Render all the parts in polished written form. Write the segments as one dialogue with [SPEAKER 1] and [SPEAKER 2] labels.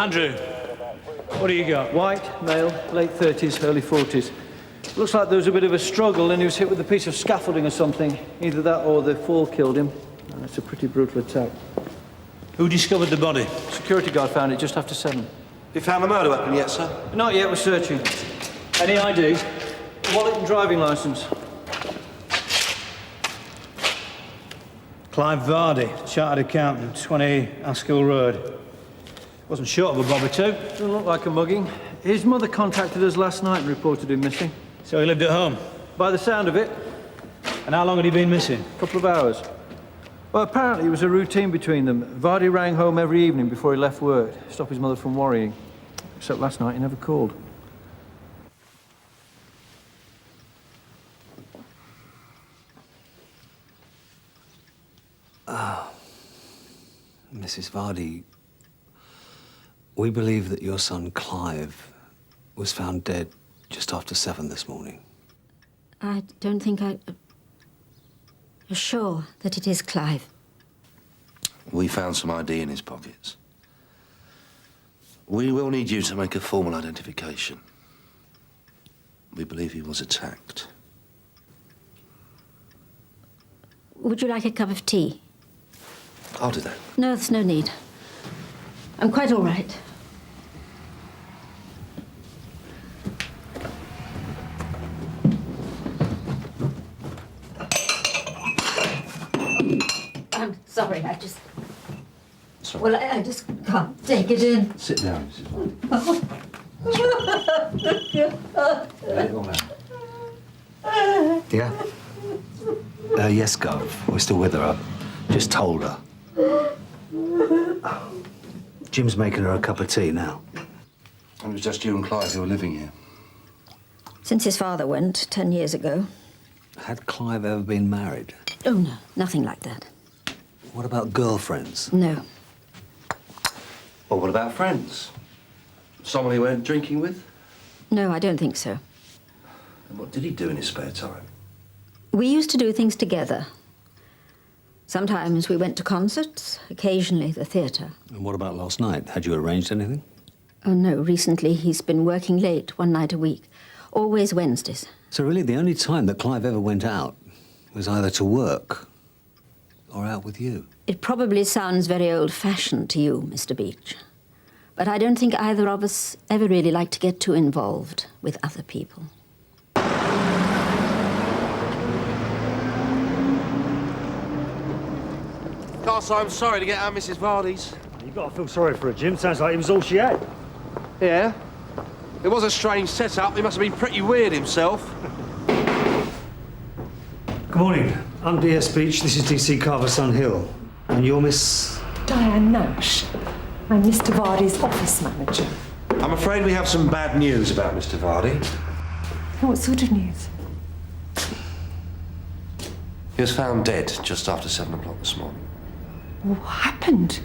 [SPEAKER 1] Andrew, what do you got?
[SPEAKER 2] White, male, late 30s, early 40s. Looks like there was a bit of a struggle and he was hit with a piece of scaffolding or something. Either that or the fall killed him. It's a pretty brutal attack.
[SPEAKER 1] Who discovered the body?
[SPEAKER 2] Security guard found it just after 7.
[SPEAKER 3] Have you found the murder weapon yet, sir?
[SPEAKER 2] Not yet, we're searching. Any ID? Wallet and driving licence.
[SPEAKER 1] Clive Vardy, chartered accountant, 20 Askill Road. Wasn't short of a bob or two.
[SPEAKER 2] Doesn't look like a mugging. His mother contacted us last night and reported him missing.
[SPEAKER 1] So he lived at home?
[SPEAKER 2] By the sound of it.
[SPEAKER 1] And how long had he been missing?
[SPEAKER 2] A couple of hours. Well, apparently it was a routine between them. Vardy rang home every evening before he left work to stop his mother from worrying. Except last night he never called.
[SPEAKER 4] Mrs. Vardy, we believe that your son Clive was found dead just after 7 this morning.
[SPEAKER 5] I don't think you're sure that it is Clive.
[SPEAKER 3] We found some ID in his pockets. We will need you to make a formal identification. We believe he was attacked.
[SPEAKER 5] Would you like a cup of tea?
[SPEAKER 3] I'll do that.
[SPEAKER 5] No, there's no need. I'm quite all right. I'm sorry, I just...
[SPEAKER 3] Sorry.
[SPEAKER 5] Well, I just can't take it in.
[SPEAKER 3] Sit down, Mrs. Vardy. Lay it all out.
[SPEAKER 4] Yeah? Yes, Gov. We're still with her. I just told her. Jim's making her a cup of tea now.
[SPEAKER 3] It was just you and Clive who were living here.
[SPEAKER 5] Since his father went 10 years ago.
[SPEAKER 4] Had Clive ever been married?
[SPEAKER 5] Oh, no, nothing like that.
[SPEAKER 4] What about girlfriends?
[SPEAKER 5] No.
[SPEAKER 3] Well, what about friends? Someone he went drinking with?
[SPEAKER 5] No, I don't think so.
[SPEAKER 3] And what did he do in his spare time?
[SPEAKER 5] We used to do things together. Sometimes we went to concerts, occasionally the theatre.
[SPEAKER 4] And what about last night? Had you arranged anything?
[SPEAKER 5] Oh, no, recently he's been working late, one night a week. Always Wednesdays.
[SPEAKER 4] So really the only time that Clive ever went out was either to work or out with you?
[SPEAKER 5] It probably sounds very old-fashioned to you, Mr. Beech. But I don't think either of us ever really like to get too involved with other people.
[SPEAKER 3] Carson, I'm sorry to get out Mrs. Vardy's.
[SPEAKER 6] You've got to feel sorry for her, Jim. Sounds like it was all she had.
[SPEAKER 3] Yeah? It was a strange setup. He must have been pretty weird himself.
[SPEAKER 6] Good morning. I'm DS Beech. This is DC Carver Sun Hill. And you're Miss...
[SPEAKER 7] Diane Nash. I'm Mr. Vardy's office manager.
[SPEAKER 3] I'm afraid we have some bad news about Mr. Vardy.
[SPEAKER 7] What sort of news?
[SPEAKER 3] He was found dead just after 7 o'clock this morning.
[SPEAKER 7] What happened?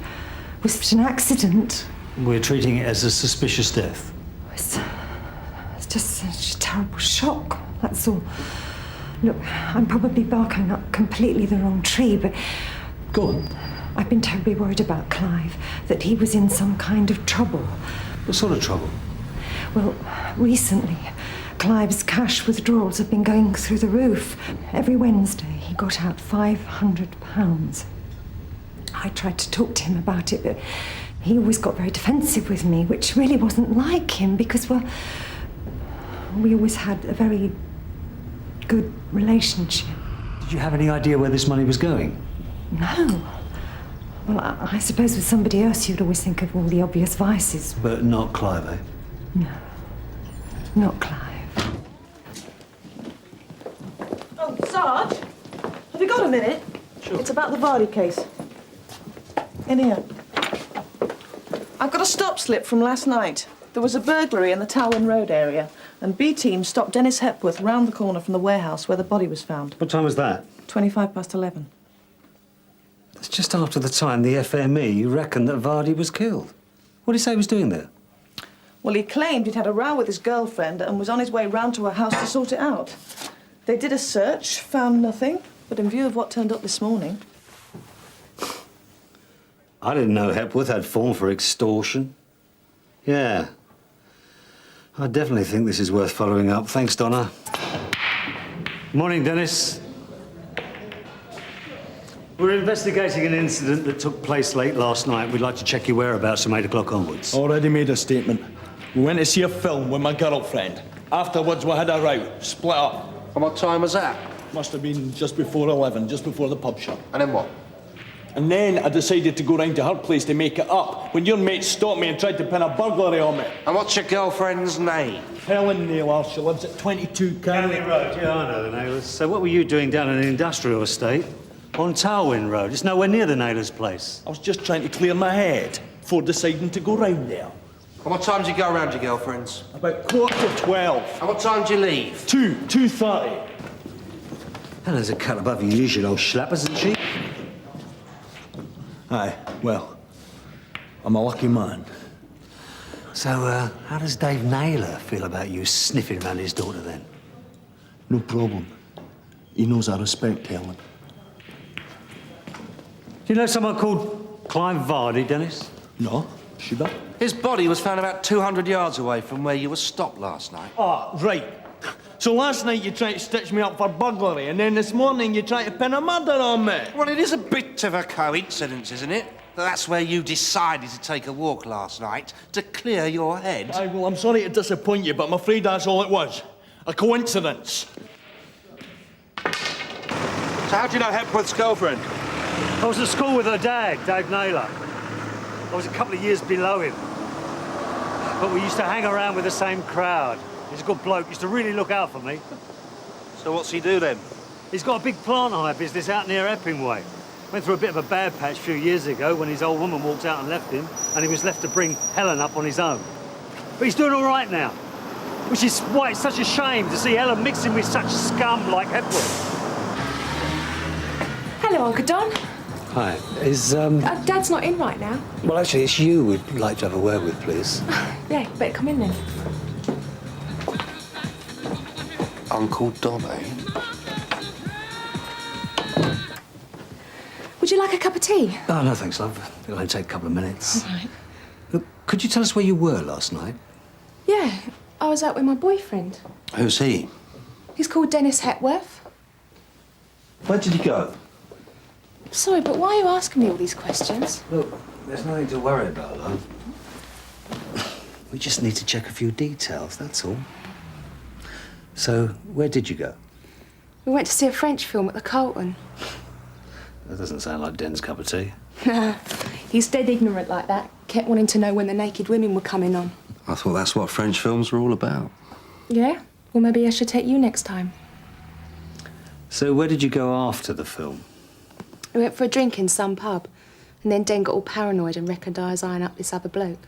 [SPEAKER 7] Was it an accident?
[SPEAKER 6] We're treating it as a suspicious death.
[SPEAKER 7] It's just such a terrible shock, that's all. Look, I'm probably barking up completely the wrong tree, but...
[SPEAKER 6] Go on.
[SPEAKER 7] I've been terribly worried about Clive, that he was in some kind of trouble.
[SPEAKER 4] What sort of trouble?
[SPEAKER 7] Well, recently, Clive's cash withdrawals have been going through the roof. Every Wednesday, he got out £500. I tried to talk to him about it, but he always got very defensive with me, which really wasn't like him because, well, we always had a very good relationship.
[SPEAKER 6] Did you have any idea where this money was going?
[SPEAKER 7] No. Well, I suppose with somebody else you'd always think of all the obvious vices.
[SPEAKER 6] But not Clive, eh?
[SPEAKER 7] No. Not Clive.
[SPEAKER 8] Oh, Sarge, have you got a minute? Sure. It's about the Vardy case. In here. I've got a stop slip from last night. There was a burglary in the Talwyn Road area, and B team stopped Dennis Hepworth round the corner from the warehouse where the body was found.
[SPEAKER 6] What time was that?
[SPEAKER 8] 11:25.
[SPEAKER 6] That's just after the time the FME reckoned that Vardy was killed. What did he say he was doing there?
[SPEAKER 8] Well, he claimed he'd had a row with his girlfriend and was on his way round to her house to sort it out. They did a search, found nothing, but in view of what turned up this morning...
[SPEAKER 6] I didn't know Hepworth had fallen for extortion. Yeah. I definitely think this is worth following up. Thanks, Donna. Morning, Dennis. We're investigating an incident that took place late last night. We'd like to check your whereabouts from 8 o'clock onwards.
[SPEAKER 9] Already made a statement. We went to see a film with my girlfriend. Afterwards, we had a row, split up.
[SPEAKER 3] And what time was that?
[SPEAKER 9] Must have been just before 11, just before the pub shut.
[SPEAKER 3] And then what?
[SPEAKER 9] And then I decided to go round to her place to make it up when your mate stopped me and tried to pin a burglary on me.
[SPEAKER 3] And what's your girlfriend's name?
[SPEAKER 9] Helen, Naylor. She lives at 22 Conway
[SPEAKER 6] Road. Yeah, I know the Naylors. So what were you doing down in an industrial estate on Tarwin Road? It's nowhere near the Naylors' place.
[SPEAKER 9] I was just trying to clear my head before deciding to go round there.
[SPEAKER 3] And what time do you go round your girlfriend's?
[SPEAKER 9] About 11:45.
[SPEAKER 3] And what time do you leave?
[SPEAKER 9] 2:30.
[SPEAKER 6] Helen's a cut above your usual old schlap, isn't she?
[SPEAKER 9] Aye, well, I'm a lucky man.
[SPEAKER 6] So, how does Dave Naylor feel about you sniffing around his daughter then?
[SPEAKER 9] No problem. He knows I respect Helen.
[SPEAKER 6] Do you know someone called Clive Vardy, Dennis?
[SPEAKER 9] No, should I?
[SPEAKER 3] His body was found about 200 yards away from where you were stopped last night.
[SPEAKER 9] Ah, right. So last night you tried to stitch me up for burglary, and then this morning you tried to pin a murder on me.
[SPEAKER 3] Well, it is a bit of a coincidence, isn't it? That's where you decided to take a walk last night to clear your head.
[SPEAKER 9] Aye, well, I'm sorry to disappoint you, but I'm afraid that's all it was. A coincidence.
[SPEAKER 3] So how do you know Hepworth's girlfriend?
[SPEAKER 6] I was at school with her dad, Dave Naylor. I was a couple of years below him. But we used to hang around with the same crowd. He's a good bloke, used to really look out for me.
[SPEAKER 3] So what's he do then?
[SPEAKER 6] He's got a big plant hire business out near Epping Way. Went through a bit of a bad patch a few years ago when his old woman walked out and left him, and he was left to bring Helen up on his own. But he's doing all right now, which is why it's such a shame to see Helen mixing with such scum like Hepworth.
[SPEAKER 10] Hello, Uncle Don.
[SPEAKER 4] Hi. Is,
[SPEAKER 10] Dad's not in right now.
[SPEAKER 4] Well, actually, it's you we'd like to have a word with, please.
[SPEAKER 10] Yeah, better come in then.
[SPEAKER 3] Uncle Don, eh?
[SPEAKER 10] Would you like a cup of tea?
[SPEAKER 4] Oh, no, thanks, love. It'll only take a couple of minutes.
[SPEAKER 10] All right.
[SPEAKER 4] Look, could you tell us where you were last night?
[SPEAKER 10] Yeah, I was out with my boyfriend.
[SPEAKER 3] Who's he?
[SPEAKER 10] He's called Dennis Hepworth.
[SPEAKER 3] Where did he go?
[SPEAKER 10] Sorry, but why are you asking me all these questions?
[SPEAKER 4] Look, there's nothing to worry about, love. We just need to check a few details, that's all. So, where did you go?
[SPEAKER 10] We went to see a French film at the Carlton.
[SPEAKER 4] That doesn't sound like Den's cup of tea.
[SPEAKER 10] He's dead ignorant like that. Kept wanting to know when the naked women were coming on.
[SPEAKER 3] I thought that's what French films were all about.
[SPEAKER 10] Yeah? Well, maybe I should take you next time.
[SPEAKER 6] So where did you go after the film?
[SPEAKER 10] We went for a drink in some pub, and then Den got all paranoid and reckoned I was eyeing up this other bloke.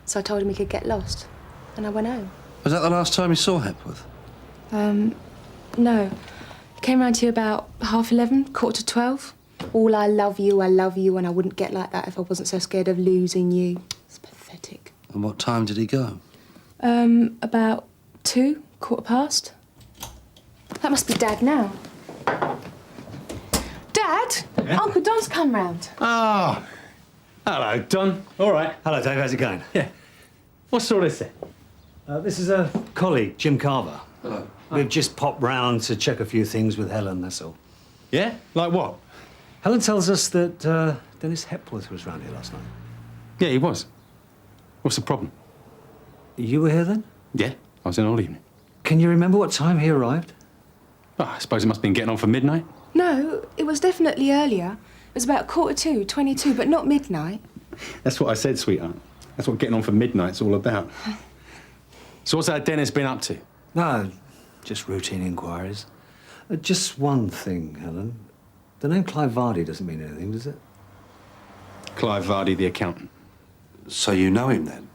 [SPEAKER 10] So I told him he could get lost, and I went home.
[SPEAKER 3] Was that the last time you saw Hepworth?
[SPEAKER 10] No. Came round here about 11:30, 11:45. All I love you, and I wouldn't get like that if I wasn't so scared of losing you. It's pathetic.
[SPEAKER 3] And what time did he go?
[SPEAKER 10] About 2, 15:15. That must be Dad now. Dad,
[SPEAKER 1] Yeah?
[SPEAKER 10] Uncle Don's come round.
[SPEAKER 1] Ah, hello, Don. All right.
[SPEAKER 6] Hello, Dave. How's it going?
[SPEAKER 1] Yeah. What sort is it?
[SPEAKER 6] This is a colleague, Jim Carver.
[SPEAKER 3] Hello.
[SPEAKER 6] We've just popped round to check a few things with Helen, that's all.
[SPEAKER 1] Yeah? Like what?
[SPEAKER 6] Helen tells us that Dennis Hepworth was round here last night.
[SPEAKER 11] Yeah, he was. What's the problem?
[SPEAKER 6] You were here then?
[SPEAKER 11] Yeah, I was in all evening.
[SPEAKER 6] Can you remember what time he arrived?
[SPEAKER 11] Oh, I suppose it must have been getting on for midnight.
[SPEAKER 10] No, it was definitely earlier. It was about 22:45, 22, but not midnight.
[SPEAKER 11] That's what I said, sweetheart. That's what getting on for midnight's all about. So what's that Dennis been up to?
[SPEAKER 6] No, just routine inquiries. Just one thing, Helen. The name Clive Vardy doesn't mean anything, does it?
[SPEAKER 11] Clive Vardy, the accountant.
[SPEAKER 3] So you know him then?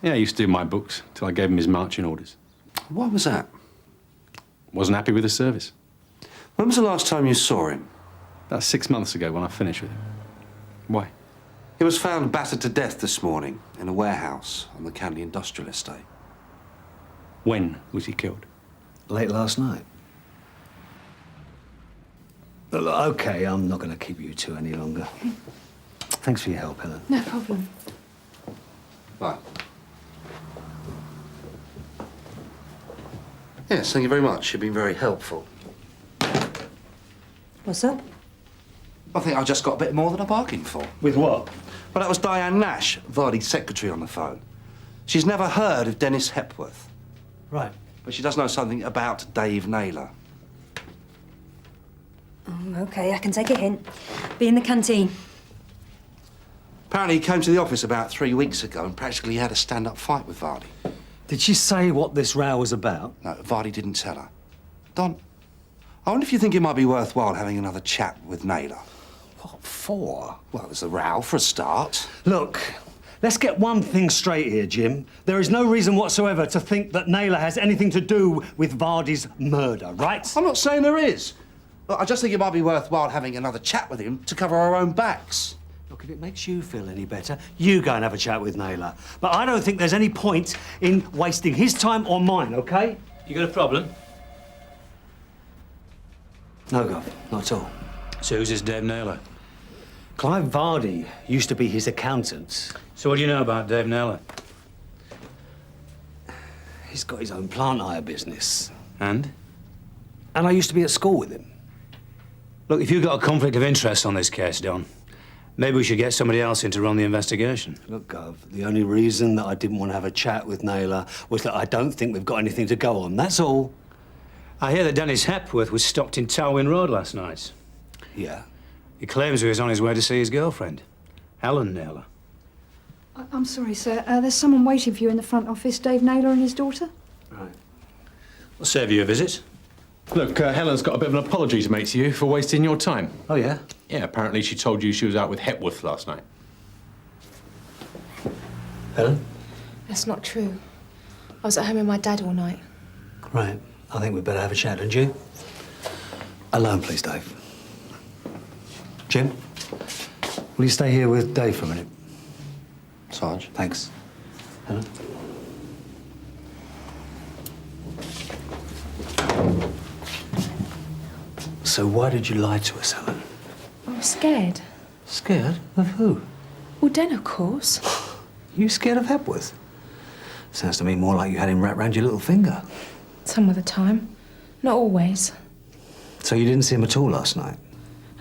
[SPEAKER 11] Yeah, he used to do my books till I gave him his marching orders.
[SPEAKER 3] Why was that?
[SPEAKER 11] Wasn't happy with the service.
[SPEAKER 3] When was the last time you saw him?
[SPEAKER 11] About 6 months ago when I finished with him. Why?
[SPEAKER 3] He was found battered to death this morning in a warehouse on the county industrial estate.
[SPEAKER 11] When was he killed?
[SPEAKER 6] Late last night. Look, OK, I'm not going to keep you two any longer. Thanks for your help, Helen.
[SPEAKER 10] No problem.
[SPEAKER 3] Right. Yes, thank you very much. You've been very helpful.
[SPEAKER 7] What's up?
[SPEAKER 3] I think I just got a bit more than I bargained for.
[SPEAKER 1] With what?
[SPEAKER 3] Well, that was Diane Nash, Vardy's secretary, on the phone. She's never heard of Dennis Hepworth,
[SPEAKER 1] Right.
[SPEAKER 3] but she does know something about Dave Naylor.
[SPEAKER 7] OK, I can take a hint. Be in the canteen.
[SPEAKER 3] Apparently he came to the office about 3 weeks ago and practically had a stand-up fight with Vardy.
[SPEAKER 12] Did she say what this row was about?
[SPEAKER 3] No, Vardy didn't tell her. Don, I wonder if you think it might be worthwhile having another chat with Naylor.
[SPEAKER 12] What for?
[SPEAKER 3] Well, there's a row for a start.
[SPEAKER 12] Look, let's get one thing straight here, Jim. There is no reason whatsoever to think that Naylor has anything to do with Vardy's murder, right?
[SPEAKER 3] I'm not saying there is. Look, I just think it might be worthwhile having another chat with him to cover our own backs.
[SPEAKER 12] Look, if it makes you feel any better, you go and have a chat with Naylor. But I don't think there's any point in wasting his time or mine, OK?
[SPEAKER 1] You got a problem?
[SPEAKER 12] No, Gov, not at all.
[SPEAKER 1] So who's this Dave Naylor?
[SPEAKER 12] Clive Vardy used to be his accountant.
[SPEAKER 1] So what do you know about Dave Naylor?
[SPEAKER 12] He's got his own plant hire business.
[SPEAKER 1] And?
[SPEAKER 12] And I used to be at school with him.
[SPEAKER 1] Look, if you've got a conflict of interest on this case, Don, maybe we should get somebody else in to run the investigation.
[SPEAKER 12] Look, Gov, the only reason that I didn't want to have a chat with Naylor was that I don't think we've got anything to go on, that's all.
[SPEAKER 1] I hear that Dennis Hepworth was stopped in Towin Road last night.
[SPEAKER 12] Yeah.
[SPEAKER 1] He claims he was on his way to see his girlfriend, Helen Naylor.
[SPEAKER 13] I'm sorry, sir. There's someone waiting for you in the front office, Dave Naylor and his daughter.
[SPEAKER 12] Right.
[SPEAKER 1] I'll save you a visit.
[SPEAKER 11] Look, Helen's got a bit of an apology to make to you for wasting your time.
[SPEAKER 12] Oh, yeah?
[SPEAKER 11] Yeah, apparently she told you she was out with Hepworth last night.
[SPEAKER 12] Helen?
[SPEAKER 10] That's not true. I was at home with my dad all night.
[SPEAKER 12] Right. I think we'd better have a chat, don't you? Alone, please, Dave. Jim? Will you stay here with Dave for a minute?
[SPEAKER 3] Sarge.
[SPEAKER 12] Thanks. Helen? So why did you lie to us, Helen?
[SPEAKER 10] I was scared.
[SPEAKER 12] Scared? Of who?
[SPEAKER 10] Well, Den, of course.
[SPEAKER 12] You scared of Hepworth? Sounds to me more like you had him wrapped round your little finger.
[SPEAKER 10] Some of the time. Not always.
[SPEAKER 12] So you didn't see him at all last night?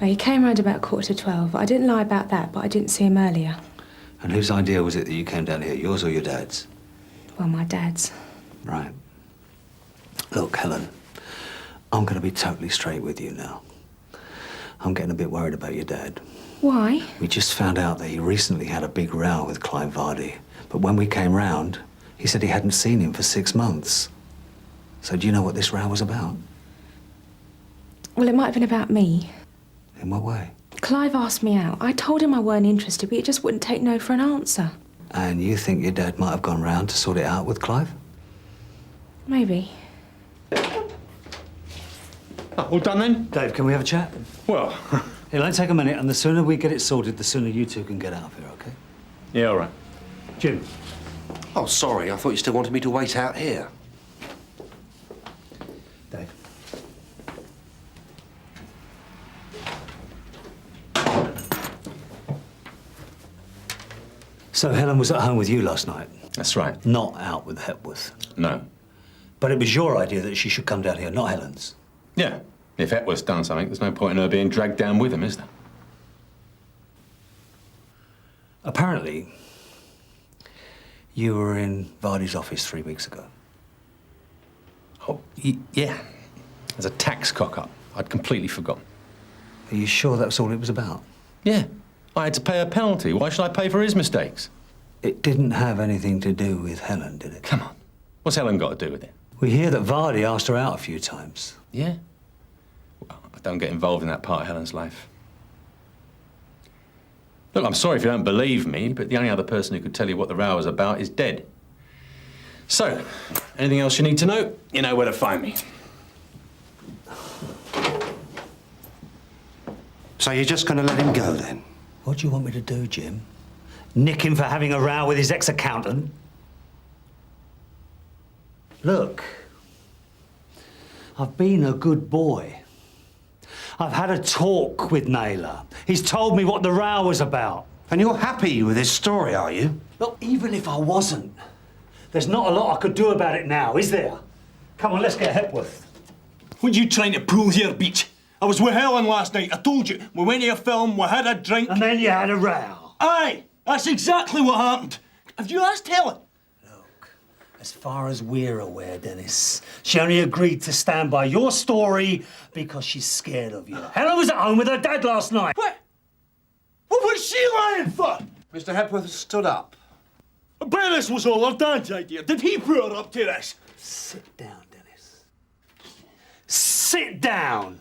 [SPEAKER 10] Oh, he came round about 11:45. I didn't lie about that, but I didn't see him earlier.
[SPEAKER 12] And whose idea was it that you came down here, yours or your dad's?
[SPEAKER 10] Well, my dad's.
[SPEAKER 12] Right. Look, Helen, I'm going to be totally straight with you now. I'm getting a bit worried about your dad.
[SPEAKER 10] Why?
[SPEAKER 12] We just found out that he recently had a big row with Clive Vardy. But when we came round, he said he hadn't seen him for 6 months. So do you know what this row was about?
[SPEAKER 10] Well, it might have been about me.
[SPEAKER 12] In what way?
[SPEAKER 10] Clive asked me out. I told him I weren't interested, but he just wouldn't take no for an answer.
[SPEAKER 12] And you think your dad might have gone round to sort it out with Clive?
[SPEAKER 10] Maybe.
[SPEAKER 11] Oh, all done then?
[SPEAKER 12] Dave, can we have a chat?
[SPEAKER 11] Well,
[SPEAKER 12] It'll only take a minute, and the sooner we get it sorted, the sooner you two can get out of here, OK?
[SPEAKER 11] yeah, all right.
[SPEAKER 12] Jim.
[SPEAKER 3] Oh, sorry. I thought you still wanted me to wait out here.
[SPEAKER 12] Dave. So Helen was at home with you last night?
[SPEAKER 11] That's right.
[SPEAKER 12] Not out with Hepworth?
[SPEAKER 11] No.
[SPEAKER 12] But it was your idea that she should come down here, not Helen's?
[SPEAKER 11] Yeah. If Hepworth's done something, there's no point in her being dragged down with him, is there?
[SPEAKER 12] Apparently, you were in Vardy's office 3 weeks ago.
[SPEAKER 11] Oh, yeah. There's a tax cock-up. I'd completely forgotten.
[SPEAKER 12] Are you sure that's all it was about?
[SPEAKER 11] Yeah. I had to pay a penalty. Why should I pay for his mistakes?
[SPEAKER 12] It didn't have anything to do with Helen, did it?
[SPEAKER 11] Come on. What's Helen got to do with it?
[SPEAKER 12] We hear that Vardy asked her out a few times.
[SPEAKER 11] Yeah? Well, I don't get involved in that part of Helen's life. Look, I'm sorry if you don't believe me, but the only other person who could tell you what the row was about is dead. So, anything else you need to know, you know where to find me.
[SPEAKER 3] So you're just going to let him go, then?
[SPEAKER 12] What do you want me to do, Jim? Nick him for having a row with his ex-accountant? Look, I've been a good boy. I've had a talk with Naylor. He's told me what the row was about.
[SPEAKER 3] And you're happy with his story, are you?
[SPEAKER 12] Look, even if I wasn't, there's not a lot I could do about it now, is there?
[SPEAKER 6] Come on, let's get Hepworth.
[SPEAKER 9] What are you trying to pull here, Beech? I was with Helen last night. I told you. We went to a film, we had a drink.
[SPEAKER 6] And then you had a row.
[SPEAKER 9] Aye, that's exactly what happened. Have you asked Helen?
[SPEAKER 6] As far as we're aware, Dennis, she only agreed to stand by your story because she's scared of you. Helen was at home with her dad last night.
[SPEAKER 9] What? What was she lying for?
[SPEAKER 3] Mr. Hepworth stood up.
[SPEAKER 9] I bet this was all her dad's idea. Did he put her up to this?
[SPEAKER 6] Sit down, Dennis. Sit down!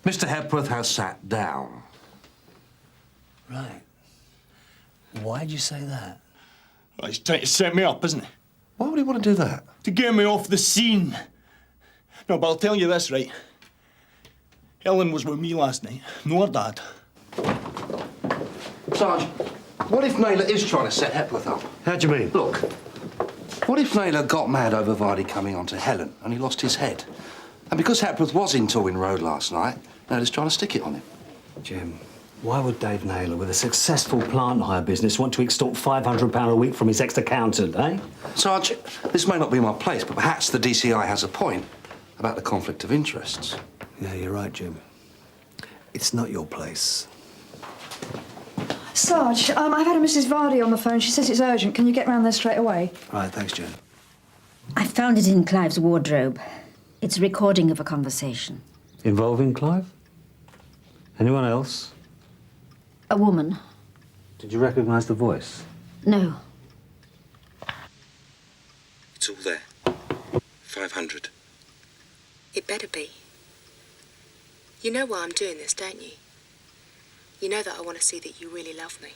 [SPEAKER 3] Mr. Hepworth has sat down.
[SPEAKER 6] Right. Why'd you say that?
[SPEAKER 9] Well, he's trying to set me up, isn't he?
[SPEAKER 3] Why would he want to do that?
[SPEAKER 9] To get me off the scene. No, but I'll tell you this, right? Helen was with me last night, no her dad.
[SPEAKER 3] Sarge, what if Naylor is trying to set Hepworth up?
[SPEAKER 6] How do you mean?
[SPEAKER 3] Look, what if Naylor got mad over Vardy coming on to Helen and he lost his head? And because Hepworth was in Torwin Road last night, Naylor's trying to stick it on him.
[SPEAKER 12] Jim, why would Dave Naylor, with a successful plant hire business, want to extort £500 a week from his ex-accountant, eh?
[SPEAKER 3] Sarge, this may not be my place, but perhaps the DCI has a point about the conflict of interests.
[SPEAKER 12] Yeah, you're right, Jim. It's not your place.
[SPEAKER 13] Sarge, I've had a Mrs. Vardy on the phone. She says it's urgent. Can you get round there straight away?
[SPEAKER 12] Right, thanks, Jim.
[SPEAKER 5] I found it in Clive's wardrobe. It's a recording of a conversation.
[SPEAKER 12] Involving Clive? Anyone else?
[SPEAKER 5] A woman.
[SPEAKER 12] Did you recognise the voice?
[SPEAKER 5] No.
[SPEAKER 14] It's all there. 500.
[SPEAKER 10] It better be. You know why I'm doing this, don't you? You know that I want to see that you really love me.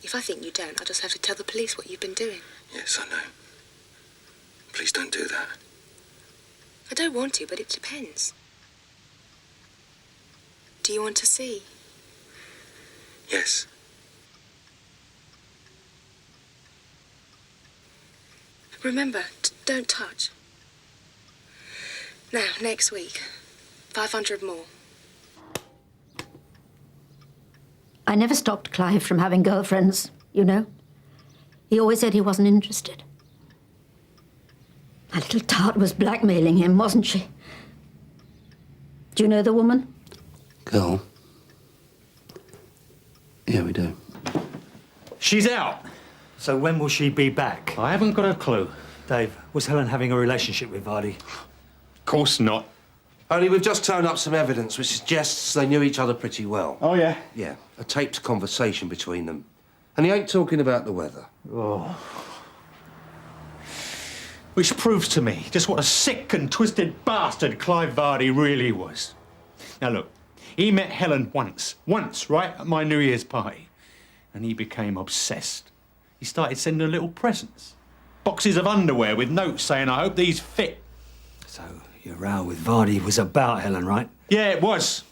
[SPEAKER 10] If I think you don't, I'll just have to tell the police what you've been doing.
[SPEAKER 14] Yes, I know. Please don't do that.
[SPEAKER 10] I don't want to, but it depends. Do you want to see?
[SPEAKER 14] Yes.
[SPEAKER 10] Remember, don't touch. Now, next week, 500 more.
[SPEAKER 5] I never stopped Clive from having girlfriends, you know. He always said he wasn't interested. That little tart was blackmailing him, wasn't she? Do you know the woman?
[SPEAKER 3] Girl? Yeah, we do.
[SPEAKER 6] She's out. So when will she be back?
[SPEAKER 11] I haven't got a clue.
[SPEAKER 6] Dave, was Helen having a relationship with Vardy?
[SPEAKER 11] Of course not.
[SPEAKER 3] Only we've just turned up some evidence which suggests they knew each other pretty well.
[SPEAKER 9] Oh, yeah?
[SPEAKER 3] Yeah, a taped conversation between them. And he ain't talking about the weather.
[SPEAKER 6] Oh.
[SPEAKER 11] Which proves to me just what a sick and twisted bastard Clive Vardy really was. Now look, he met Helen once, right, at my New Year's party. And he became obsessed. He started sending her little presents. Boxes of underwear with notes saying, I hope these fit.
[SPEAKER 12] So, your row with Vardy was about Helen, right?
[SPEAKER 11] Yeah, it was.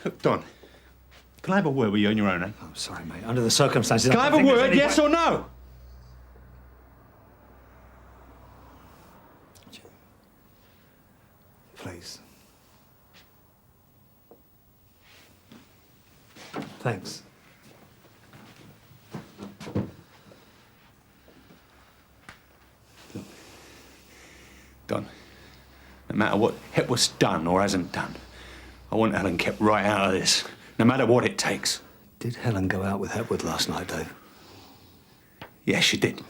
[SPEAKER 11] Look, Don, can I have a word with you on your own, eh?
[SPEAKER 12] I'm sorry, mate. Under the circumstances...
[SPEAKER 11] Can I have a word, yes or no?
[SPEAKER 12] Please. Thanks.
[SPEAKER 11] Don, no matter what Hepworth's done or hasn't done, I want Helen kept right out of this, no matter what it takes.
[SPEAKER 12] Did Helen go out with Hepworth last night, Dave?
[SPEAKER 11] Yes, she did.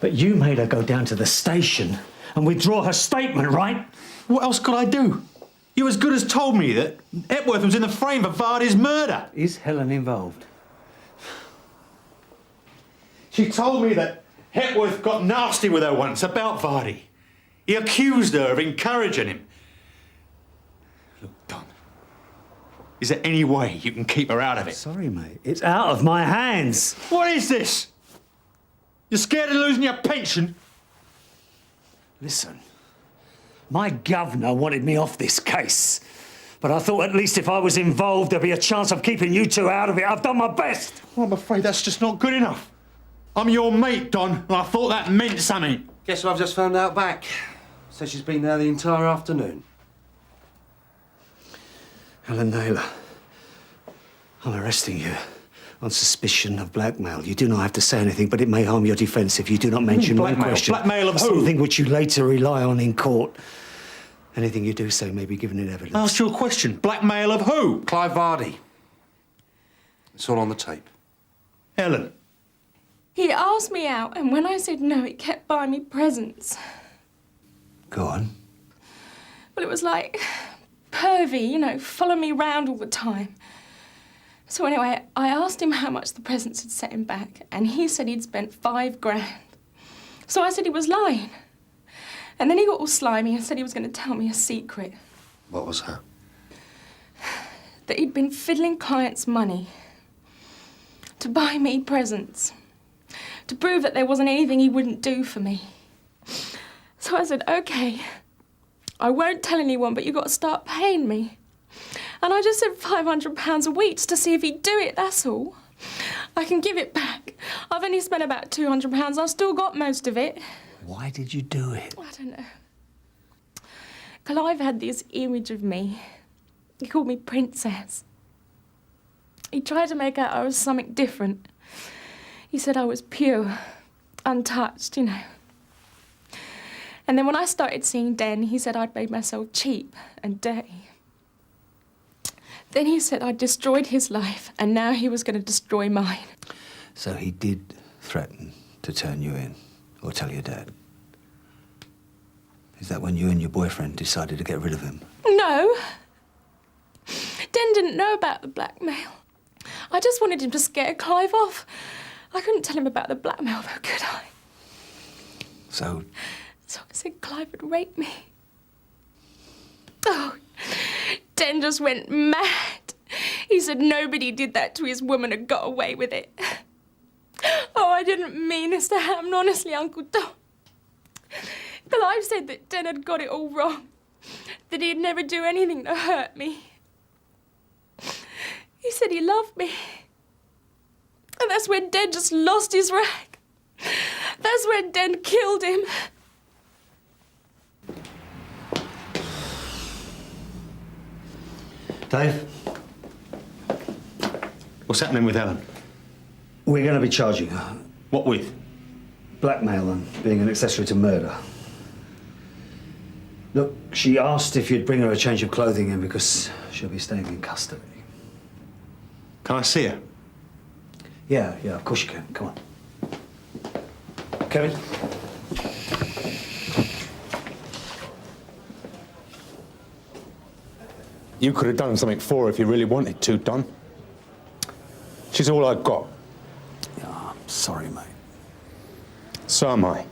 [SPEAKER 6] But you made her go down to the station and withdraw her statement, right?
[SPEAKER 11] What else could I do? You as good as told me that Hepworth was in the frame for Vardy's murder.
[SPEAKER 12] Is Helen involved?
[SPEAKER 11] She told me that Hepworth got nasty with her once about Vardy. He accused her of encouraging him. Look, Don, is there any way you can keep her out of it?
[SPEAKER 6] Sorry, mate. It's out of my hands.
[SPEAKER 11] What is this? You're scared of losing your pension?
[SPEAKER 6] Listen, my governor wanted me off this case. But I thought at least if I was involved, there'd be a chance of keeping you two out of it. I've done my best.
[SPEAKER 11] Well, I'm afraid that's just not good enough. I'm your mate, Don, and I thought that meant something.
[SPEAKER 3] Guess what I've just found out back? Says she's been there the entire afternoon.
[SPEAKER 12] Helen Naylor, I'm arresting you. on suspicion of blackmail. You do not have to say anything, but it may harm your defence if you do not mention one
[SPEAKER 11] blackmail?
[SPEAKER 12] question.
[SPEAKER 11] Blackmail of who?
[SPEAKER 12] Something which you later rely on in court. Anything you do say may be given in evidence.
[SPEAKER 11] I asked you a question. Blackmail of who?
[SPEAKER 3] Clive Vardy. It's all on the tape.
[SPEAKER 11] Helen.
[SPEAKER 15] He asked me out, and when I said no, he kept buying me presents.
[SPEAKER 12] Go on.
[SPEAKER 15] Well, it was like pervy, you know, follow me round all the time. So anyway, I asked him how much the presents had set him back, and he said he'd spent $5,000. So I said he was lying. And then he got all slimy and said he was going to tell me a secret.
[SPEAKER 3] What was that?
[SPEAKER 15] That he'd been fiddling clients' money to buy me presents, to prove that there wasn't anything he wouldn't do for me. So I said, OK, I won't tell anyone, but you've got to start paying me. And I just said £500 a week to see if he'd do it, that's all. I can give it back. I've only spent about £200. I've still got most of it.
[SPEAKER 12] Why did you do it?
[SPEAKER 15] I don't know. Clive had this image of me. He called me Princess. He tried to make out I was something different. He said I was pure, untouched, you know. And then when I started seeing Den, he said I'd made myself cheap and dirty. Then he said I'd destroyed his life, and now he was going to destroy mine.
[SPEAKER 12] So he did threaten to turn you in, or tell your dad? Is that when you and your boyfriend decided to get rid of him?
[SPEAKER 15] No. Den didn't know about the blackmail. I just wanted him to scare Clive off. I couldn't tell him about the blackmail, though, could I?
[SPEAKER 12] So
[SPEAKER 15] I said Clive would rape me. Oh, Den just went mad. He said nobody did that to his woman and got away with it. Oh, I didn't mean this to happen, honestly, Uncle Tom. Clive said that Den had got it all wrong, that he'd never do anything to hurt me. He said he loved me. And that's when Den just lost his rag. That's when Den killed him.
[SPEAKER 12] Dave?
[SPEAKER 11] What's happening with Helen?
[SPEAKER 12] We're going to be charging her.
[SPEAKER 11] What with?
[SPEAKER 12] Blackmail and being an accessory to murder. Look, she asked if you'd bring her a change of clothing in because she'll be staying in custody.
[SPEAKER 11] Can I see her?
[SPEAKER 12] Yeah, of course you can. Come on. Kevin?
[SPEAKER 11] You could have done something for her if you really wanted to, Don. She's all I've got.
[SPEAKER 12] Yeah, I'm sorry, mate.
[SPEAKER 11] So am I.